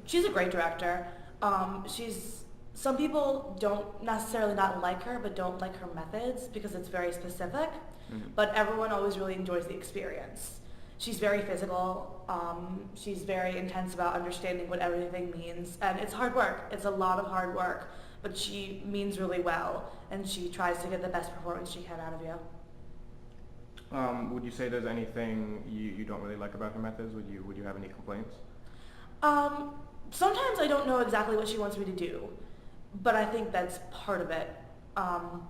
She's a great director. She's some people don't necessarily not like her, but don't like her methods because it's very specific. Hmm. But everyone always really enjoys the experience. She's very physical. She's very intense about understanding what everything means, and it's hard work. It's a lot of hard work, but she means really well, and she tries to get the best performance she can out of you. Would you say there's anything you don't really like about her methods? Would you have any complaints? Um, Sometimes I don't know exactly what she wants me to do, but I think that's part of it. Um,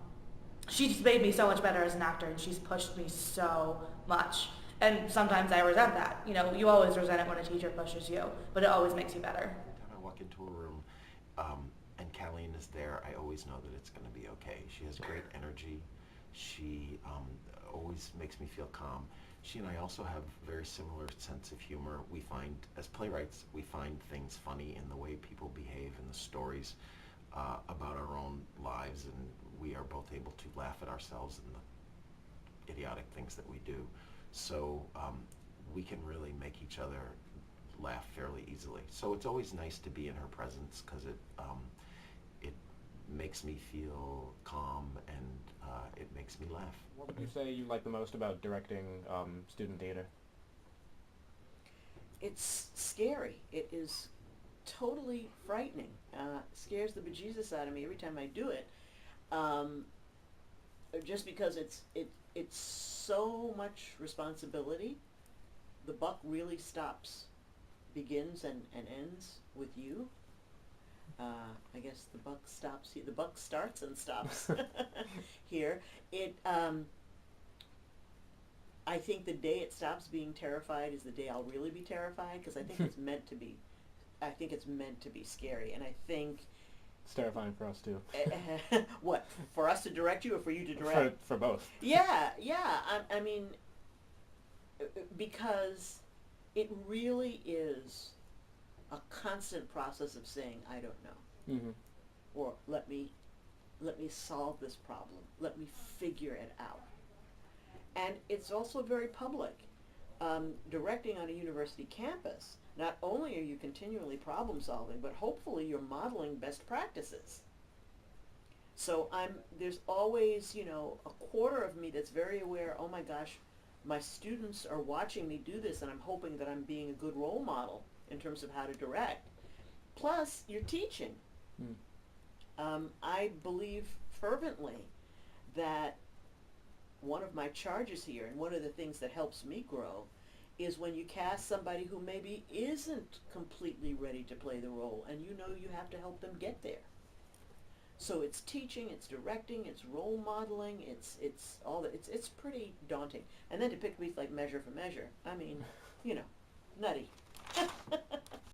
she's made me so much better as an actor, and she's pushed me so much. And sometimes I resent that. You know, you always resent it when a teacher pushes you, but it always makes you better. Anytime I walk into a room and Caleen is there, I always know that it's going to be okay. She has great energy. She always makes me feel calm. She and I also have a very similar sense of humor. We find, as playwrights, we find things funny in the way people behave in the stories about our own lives, and we are both able to laugh at ourselves and the idiotic things that we do. So we can really make each other laugh fairly easily. So it's always nice to be in her presence because it makes me feel calm and it makes me laugh. What would you say you like the most about directing student theater? It's scary. It is totally frightening. Scares the bejesus out of me every time I do it. Um, just because it's so much responsibility. The buck really begins and ends with you. I guess the buck stops here. The buck starts and stops here. It. I think the day it stops being terrified is the day I'll really be terrified because I think it's meant to be. I think it's meant to be scary, and I think. It's terrifying for us too. What, for us to direct you or for you to direct? For both. Yeah, yeah. I mean, because it really is a constant process of saying, I don't know, Hmm. or let me solve this problem. Let me figure it out. And it's also very public. Directing on a university campus, not only are you continually problem solving, but hopefully you're modeling best practices. So there's always, a quarter of me that's very aware, oh my gosh, my students are watching me do this and I'm hoping that I'm being a good role model in terms of how to direct. Plus, you're teaching. Mm. I believe fervently that one of my charges here, and one of the things that helps me grow, is when you cast somebody who maybe isn't completely ready to play the role, and you know you have to help them get there. So it's teaching, it's directing, it's role modeling, it's all that. It's pretty daunting. And then to pick me like measure for measure, I mean, nutty.